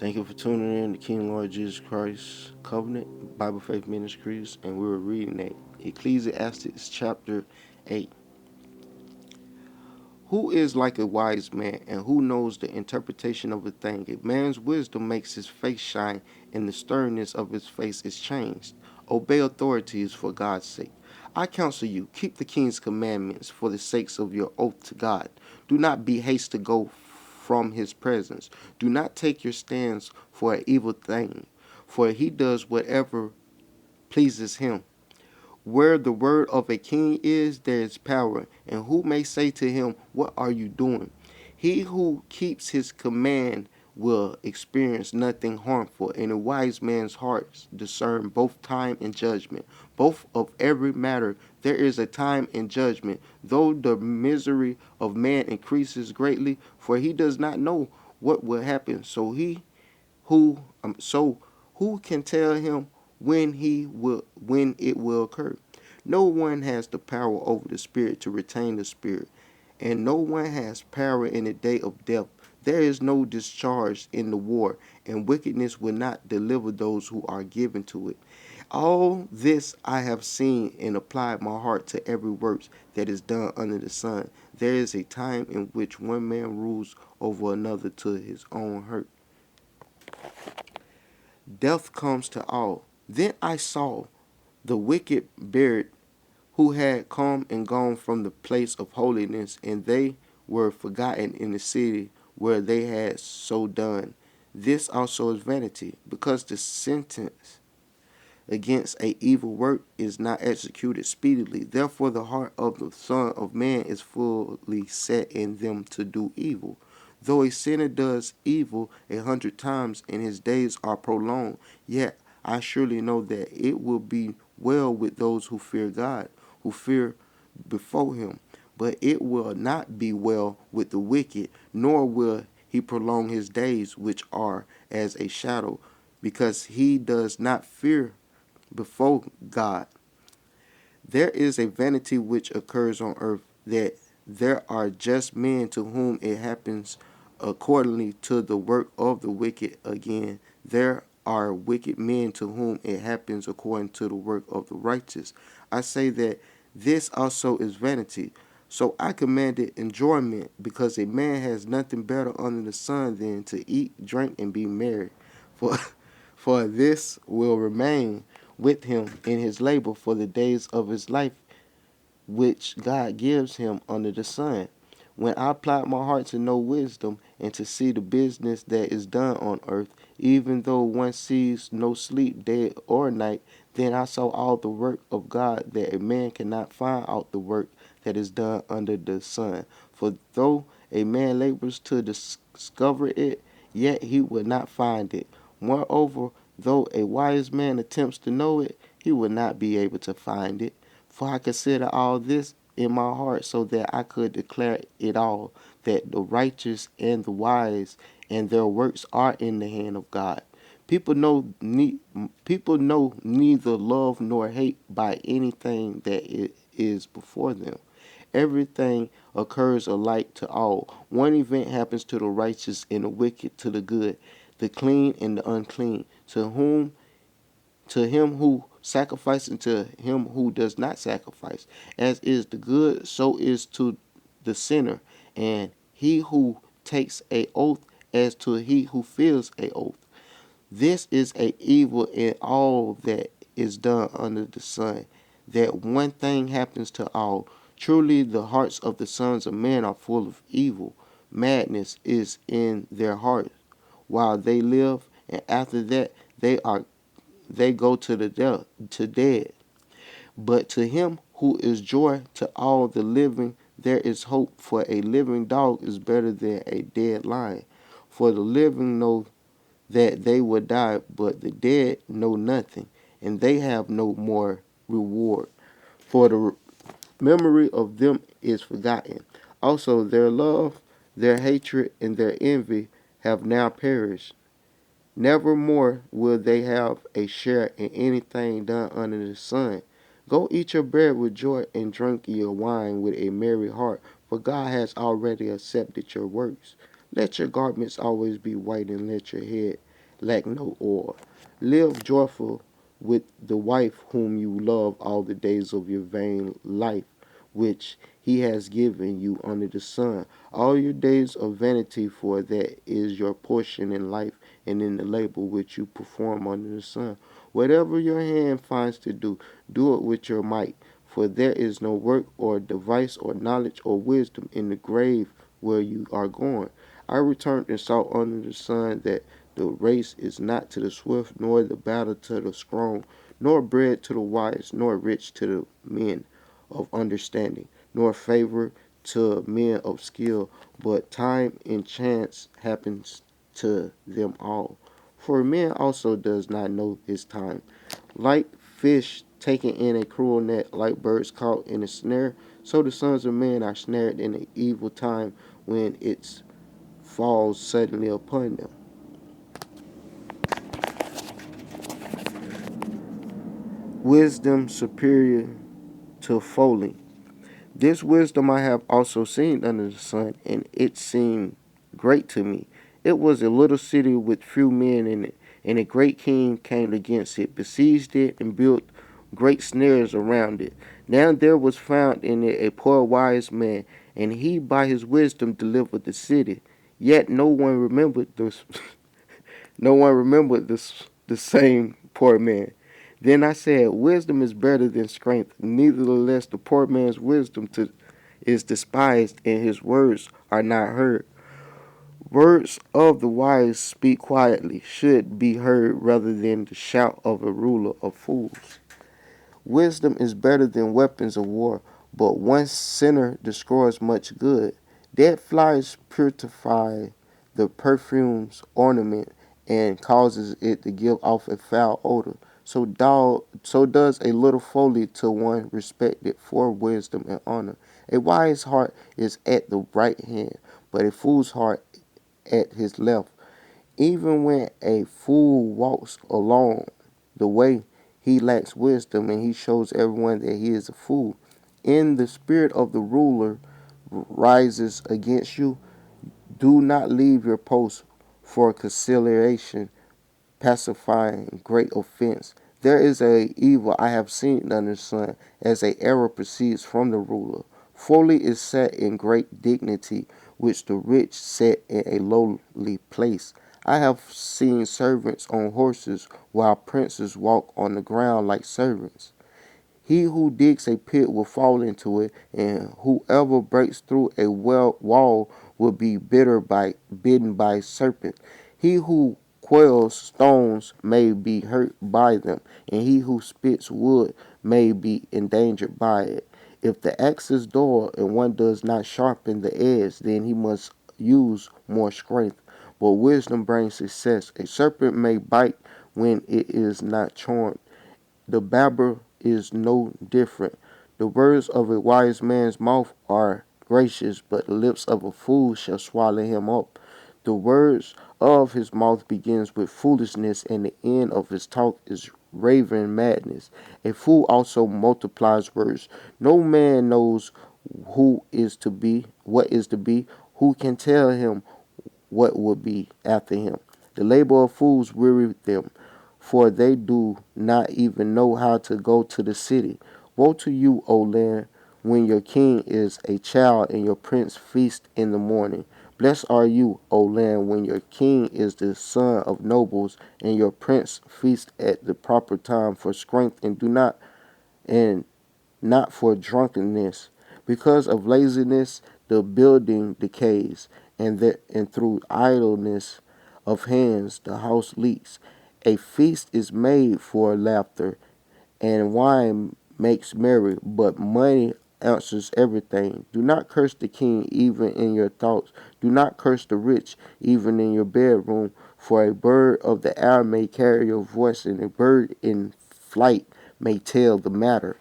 Thank you for tuning in to King Lord Jesus Christ Covenant Bible Faith Ministries, and we were reading Ecclesiastes chapter 8. Who is like a wise man, and who knows the interpretation of a thing? A man's wisdom makes his face shine, and the sternness of his face is changed. Obey authorities for God's sake. I counsel you, keep the king's commandments for the sakes of your oath to God. Do not be hasty to go from his presence. Do not take your stands for an evil thing, for he does whatever pleases him. Where the word of a king is, there is power, and who may say to him, what are you doing? He who keeps his command will experience nothing harmful, and a wise man's hearts discern both time and judgment. Both of every matter there is a time and judgment, though the misery of man increases greatly, for he does not know what will happen. So who can tell him when it will occur? No one has the power over the spirit to retain the spirit, and no one has power in the day of death. There is no discharge in the war, and wickedness will not deliver those who are given to it. All this I have seen and applied my heart to every work that is done under the sun. There is a time in which one man rules over another to his own hurt. Death comes to all. Then I saw the wicked buried who had come and gone from the place of holiness, and they were forgotten in the city where they had so done. This also is vanity, because the sentence against a evil work is not executed speedily. Therefore the heart of the Son of Man is fully set in them to do evil. Though a sinner does evil 100 times and his days are prolonged, yet I surely know that it will be well with those who fear God, who fear before him. But it will not be well with the wicked, nor will he prolong his days, which are as a shadow, because he does not fear before God. There is a vanity which occurs on earth, that there are just men to whom it happens accordingly to the work of the wicked. Again, there are wicked men to whom it happens according to the work of the righteous. I say that this also is vanity. So I commanded enjoyment, because a man has nothing better under the sun than to eat, drink, and be merry. For, for this will remain with him in his labor for the days of his life, which God gives him under the sun. When I applied my heart to know wisdom and to see the business that is done on earth, even though one sees no sleep day or night, then I saw all the work of God, that a man cannot find out the work that is done under the sun. For though a man labors to discover it, yet he will not find it. Moreover, though a wise man attempts to know it, he will not be able to find it. For I consider all this in my heart, so that I could declare it all, that the righteous and the wise and their works are in the hand of God. People know people know neither love nor hate by anything that it is before them. Everything occurs alike to all. One event happens to the righteous and the wicked, to the good, the clean and the unclean, to him who sacrifices and to him who does not sacrifice. As is the good, so is to the sinner, and he who takes a oath, as to he who feels a oath. This is a evil in all that is done under the sun, that one thing happens to all. Truly the hearts of the sons of men are full of evil. Madness is in their hearts while they live, and after that they go to the dead. But to him who is joy to all the living, there is hope. For a living dog is better than a dead lion. For the living know that they will die, but the dead know nothing, and they have no more reward. For the memory of them is forgotten. Also their love, their hatred, and their envy have now perished. Never more will they have a share in anything done under the sun. Go eat your bread with joy and drink your wine with a merry heart, for God has already accepted your works. Let your garments always be white, and let your head lack no oil. Live joyful with the wife whom you love all the days of your vain life, which he has given you under the sun. All your days of vanity, for that is your portion in life and in the labor which you perform under the sun. Whatever your hand finds to do, do it with your might. For there is no work or device or knowledge or wisdom in the grave where you are going. I returned and saw under the sun that the race is not to the swift, nor the battle to the strong, nor bread to the wise, nor rich to the men of understanding, nor favor to men of skill, but time and chance happens to them all. For man also does not know his time. Like fish taken in a cruel net, like birds caught in a snare, so the sons of men are snared in an evil time when it falls suddenly upon them. Wisdom superior to folly. This wisdom I have also seen under the sun, and it seemed great to me. It was a little city with few men in it, and a great king came against it, besieged it, and built great snares around it. Now there was found in it a poor wise man, and he by his wisdom delivered the city. Yet no one remembered this. No one remembered the same poor man. Then I said, wisdom is better than strength. Nevertheless, the poor man's is despised, and his words are not heard. Words of the wise speak quietly, should be heard rather than the shout of a ruler of fools. Wisdom is better than weapons of war, but one sinner destroys much good. Dead flies purify the perfume's ornament and causes it to give off a foul odor. So does a little folly to one respected for wisdom and honor. A wise heart is at the right hand, but a fool's heart at his left. Even when a fool walks along the way, he lacks wisdom, and he shows everyone that he is a fool. In the spirit of the ruler rises against you, do not leave your post for conciliation, pacifying great offense. There is a evil I have seen under the sun, as a error proceeds from the ruler. Folly is set in great dignity, which the rich set in a lowly place. I have seen servants on horses, while princes walk on the ground like servants. He who digs a pit will fall into it, and whoever breaks through a wall will be bitten by a serpent. He who quells stones may be hurt by them, and he who spits wood may be endangered by it. If the axe is dull and one does not sharpen the edge, then he must use more strength. But wisdom brings success. A serpent may bite when it is not charmed. The babber is no different. The words of a wise man's mouth are gracious, but the lips of a fool shall swallow him up. The words of his mouth begins with foolishness, and the end of his talk is raving madness. A fool also multiplies words. No man knows what is to be. Who can tell him what will be after him? The labor of fools weary them, for they do not even know how to go to the city. Woe to you, O land, when your king is a child and your prince feast in the morning. Blessed are you, O land, when your king is the son of nobles and your prince feast at the proper time for strength and not for drunkenness. Because of laziness, the building decays, and through idleness of hands, the house leaks. A feast is made for laughter, and wine makes merry, but money answers everything. Do not curse the king even in your thoughts. Do not curse the rich even in your bedroom, for a bird of the air may carry your voice, and a bird in flight may tell the matter.